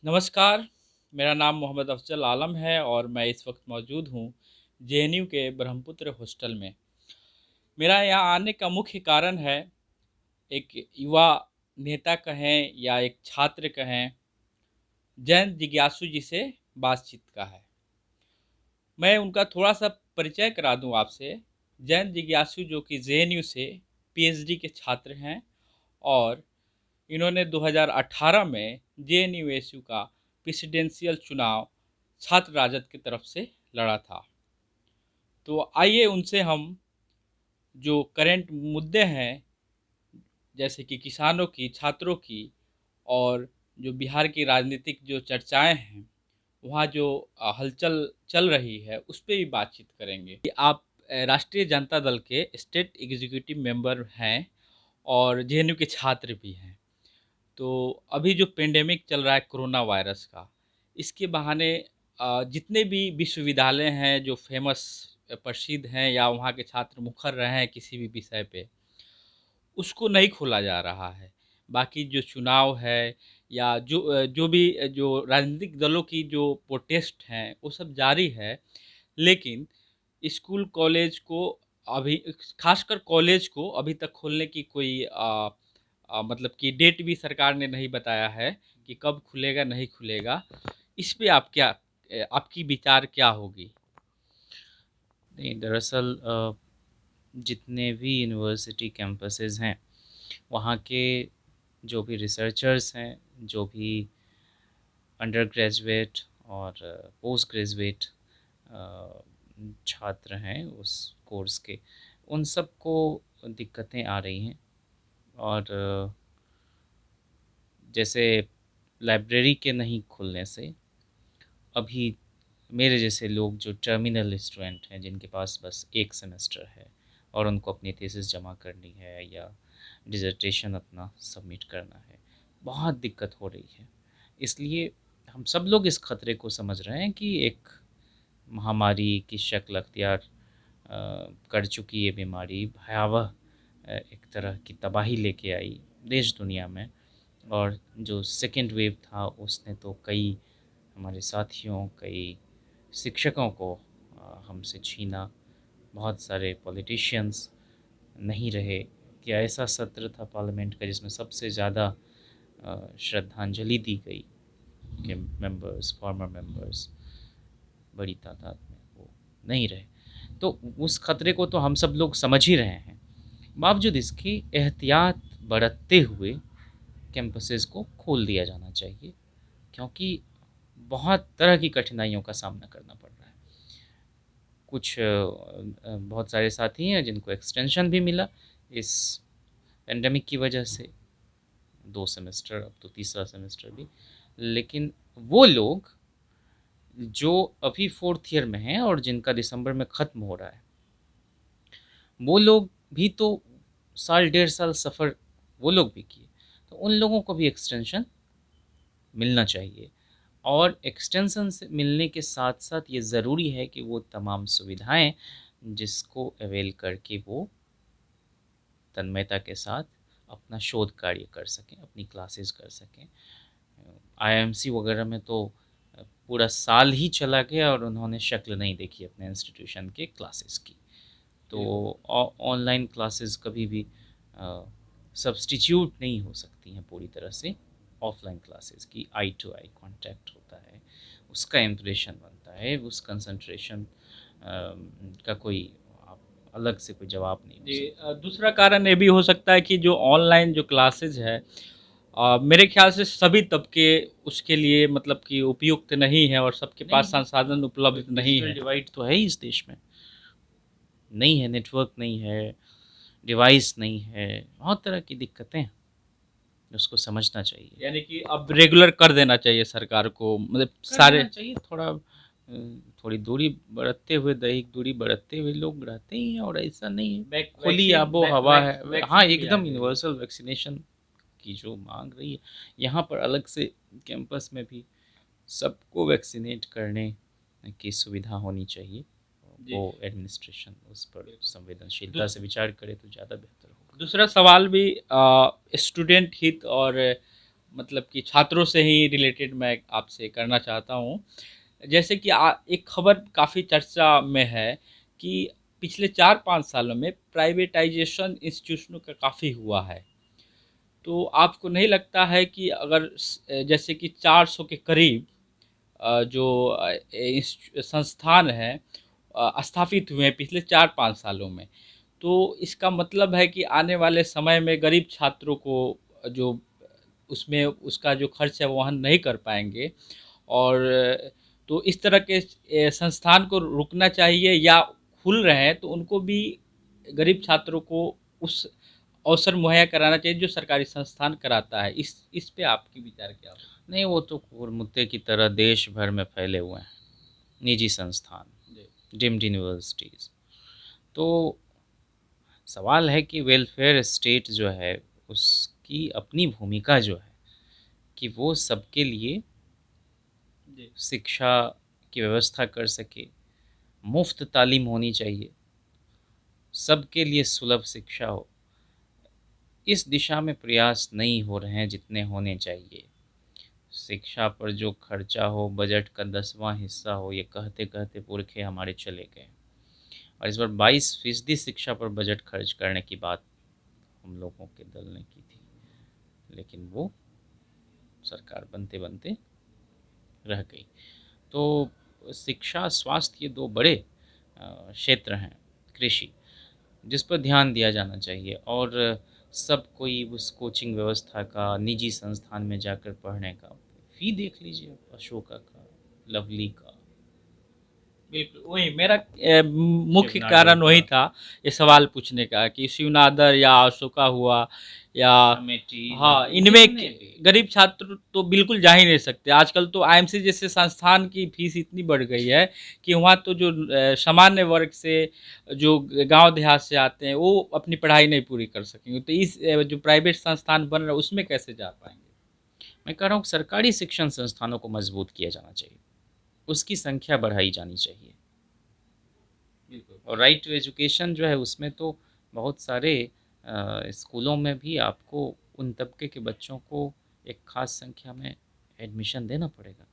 नमस्कार, मेरा नाम मोहम्मद अफ़ज़ल आलम है और मैं इस वक्त मौजूद हूँ जेएनयू के ब्रह्मपुत्र हॉस्टल में। मेरा यहाँ आने का मुख्य कारण है एक युवा नेता कहें या एक छात्र कहें, जैन जिज्ञासु जी से बातचीत का है। मैं उनका थोड़ा-सा परिचय करा दूँ आपसे। जैन जिज्ञासु जो कि जेएनयू से पीएचडी के छात्र हैं और इन्होंने 2018 में जेएनयूएसयू का प्रेसिडेंशियल चुनाव छात्र राजद की तरफ से लड़ा था। तो आइए उनसे हम जो करंट मुद्दे हैं, जैसे कि किसानों की, छात्रों की और जो बिहार की राजनीतिक जो चर्चाएँ हैं, वहाँ जो हलचल चल रही है, उस पे भी बातचीत करेंगे। कि आप राष्ट्रीय जनता दल के स्टेट एग्जीक्यूटिव मेंबर हैं और जेएनयू के छात्र भी हैं। तो अभी जो पेंडेमिक चल रहा है कोरोना वायरस का, इसके बहाने जितने भी विश्वविद्यालय हैं जो फेमस प्रसिद्ध हैं या वहाँ के छात्र मुखर रहे हैं किसी भी विषय पे, उसको नहीं खोला जा रहा है। बाकी जो चुनाव है या जो भी जो राजनीतिक दलों की जो प्रोटेस्ट हैं, वो सब जारी है। लेकिन स्कूल कॉलेज को अभी खासकर कॉलेज को अभी तक खोलने की कोई मतलब कि डेट भी सरकार ने नहीं बताया है कि कब खुलेगा, नहीं खुलेगा। इस पे आप क्या आपकी विचार क्या होगी? नहीं, दरअसल जितने भी यूनिवर्सिटी कैंपसेस हैं, वहाँ के जो भी रिसर्चर्स हैं, जो भी अंडर ग्रेजुएट और पोस्ट ग्रेजुएट छात्र हैं उस कोर्स के, उन सब को दिक्कतें आ रही हैं। और जैसे लाइब्रेरी के नहीं खुलने से अभी मेरे जैसे लोग जो टर्मिनल स्टूडेंट हैं, जिनके पास बस एक सेमेस्टर है और उनको अपनी थीसिस जमा करनी है या डिसर्टेशन अपना सबमिट करना है, बहुत दिक्कत हो रही है। इसलिए हम सब लोग इस खतरे को समझ रहे हैं कि एक महामारी की शक्ल अख्तियार कर चुकी ये बीमारी भयावह एक तरह की तबाही लेके आई देश दुनिया में। और जो सेकेंड वेव था उसने तो कई हमारे साथियों, कई शिक्षकों को हमसे छीना। बहुत सारे पॉलिटिशियंस नहीं रहे। कि ऐसा सत्र था पार्लियामेंट का जिसमें सबसे ज़्यादा श्रद्धांजलि दी गई कि मेंबर्स, फॉर्मर मेंबर्स बड़ी तादाद में वो नहीं रहे। तो उस खतरे को तो हम सब लोग समझ ही रहे हैं। बावजूद इसकी एहतियात बरतते हुए कैंपसेस को खोल दिया जाना चाहिए, क्योंकि बहुत तरह की कठिनाइयों का सामना करना पड़ रहा है। कुछ बहुत सारे साथी हैं जिनको एक्सटेंशन भी मिला इस पेंडेमिक की वजह से, 2 सेमेस्टर, अब तो तीसरा सेमेस्टर भी। लेकिन वो लोग जो अभी 4th ईयर में हैं और जिनका दिसंबर में ख़त्म हो रहा है, वो लोग भी तो साल डेढ़ साल सफ़र वो लोग भी किए। तो उन लोगों को भी एक्सटेंशन मिलना चाहिए। और एक्सटेंशन से मिलने के साथ साथ ये ज़रूरी है कि वो तमाम सुविधाएं जिसको अवेल करके वो तन्मयता के साथ अपना शोध कार्य कर सकें, अपनी क्लासेस कर सकें। आईएमसी वगैरह में तो पूरा साल ही चला गया और उन्होंने शक्ल नहीं देखी अपने इंस्टीट्यूशन के क्लासेस की। तो ऑनलाइन क्लासेस कभी भी सब्स्टिट्यूट नहीं हो सकती हैं पूरी तरह से ऑफलाइन क्लासेस की। आई टू आई कांटेक्ट होता है, उसका इम्प्रेशन बनता है, उस कंसंट्रेशन का कोई आप अलग से कोई जवाब नहीं हो जी, सकता। दूसरा कारण ये भी हो सकता है कि जो ऑनलाइन जो क्लासेस है, मेरे ख्याल से सभी तबके उसके लिए मतलब कि उपयुक्त नहीं है और सबके नहीं पास है, संसाधन उपलब्ध नहीं डिजिटल है। डिवाइड तो है ही इस देश में। नहीं है, नेटवर्क नहीं है, डिवाइस नहीं है, बहुत तरह की दिक्कतें हैं, उसको समझना चाहिए। यानी कि अब रेगुलर कर देना चाहिए सरकार को, मतलब कर सारे। देना चाहिए थोड़ा थोड़ी दूरी बरतते हुए, दैहिक दूरी बरतते हुए लोग रहते ही हैं, और ऐसा नहीं है। खुली आबो हवा है। हाँ, वैक्सीन भी आ एकदम गई है। यूनिवर्सल वैक्सीनेशन की जो मांग रही है, यहाँ पर अलग से कैंपस में भी सबको वैक्सीनेट करने की सुविधा होनी चाहिए। जी। वो एडमिनिस्ट्रेशन उस पर संवेदनशीलता दू- से विचार करे तो ज़्यादा बेहतर होगा। दूसरा सवाल भी स्टूडेंट हित और मतलब कि छात्रों से ही रिलेटेड मैं आपसे करना चाहता हूँ। जैसे कि एक खबर काफ़ी चर्चा में है कि पिछले 4-5 सालों में प्राइवेटाइज़ेशन इंस्टीट्यूशनों का काफ़ी हुआ है। तो आपको नहीं लगता है कि अगर जैसे कि 400 के करीब जो संस्थान हैं स्थापित हुए हैं पिछले 4-5 सालों में। तो इसका मतलब है कि आने वाले समय में गरीब छात्रों को जो उसमें उसका जो खर्च है वो वहन नहीं कर पाएँगे और तो इस तरह के संस्थान को रुकना चाहिए या खुल रहे हैं तो उनको भी गरीब छात्रों को उस अवसर मुहैया कराना चाहिए जो सरकारी संस्थान कराता है। इस पे आपके विचार क्या हो? नहीं, वो तो मुद्दे की तरह देश भर में फैले हुए हैं निजी संस्थान, जी, डीम्ड यूनिवर्सिटीज़। तो सवाल है कि वेलफेयर स्टेट जो है उसकी अपनी भूमिका जो है कि वो सबके लिए जी, शिक्षा की व्यवस्था कर सके, मुफ्त तालीम होनी चाहिए, सबके लिए सुलभ शिक्षा हो। इस दिशा में प्रयास नहीं हो रहे हैं जितने होने चाहिए। शिक्षा पर जो खर्चा हो बजट का 10वां हिस्सा हो, ये कहते कहते पुरखे हमारे चले गए। और इस बार 22% शिक्षा पर बजट खर्च करने की बात हम लोगों के दल ने की थी, लेकिन वो सरकार बनते बनते रह गई। तो शिक्षा स्वास्थ्य ये दो बड़े क्षेत्र हैं, कृषि, जिस पर ध्यान दिया जाना चाहिए। और सब कोई उस कोचिंग व्यवस्था का, निजी संस्थान में जाकर पढ़ने का फी देख लीजिए, अशोका का, लवली का, बिल्कुल वही मेरा मुख्य शिवनाडर कारण वही का, था ये सवाल पूछने का कि शिवनादर या अशोका हुआ या अमेठी, हाँ, लवली, इनमें जितने भी। गरीब छात्र तो बिल्कुल जा ही नहीं सकते। आजकल तो आईएमसी जैसे संस्थान की फीस इतनी बढ़ गई है कि वहाँ तो जो सामान्य वर्ग से जो गांव देहात से आते हैं वो अपनी पढ़ाई नहीं पूरी कर सकेंगे। तो इस जो प्राइवेट संस्थान बन रहा है उसमें कैसे जा पाएंगे? मैं कह रहा हूँ सरकारी शिक्षण संस्थानों को मजबूत किया जाना चाहिए, उसकी संख्या बढ़ाई जानी चाहिए। बिल्कुल। और राइट टू एजुकेशन जो है उसमें तो बहुत सारे स्कूलों में भी आपको उन तबके के बच्चों को एक ख़ास संख्या में एडमिशन देना पड़ेगा।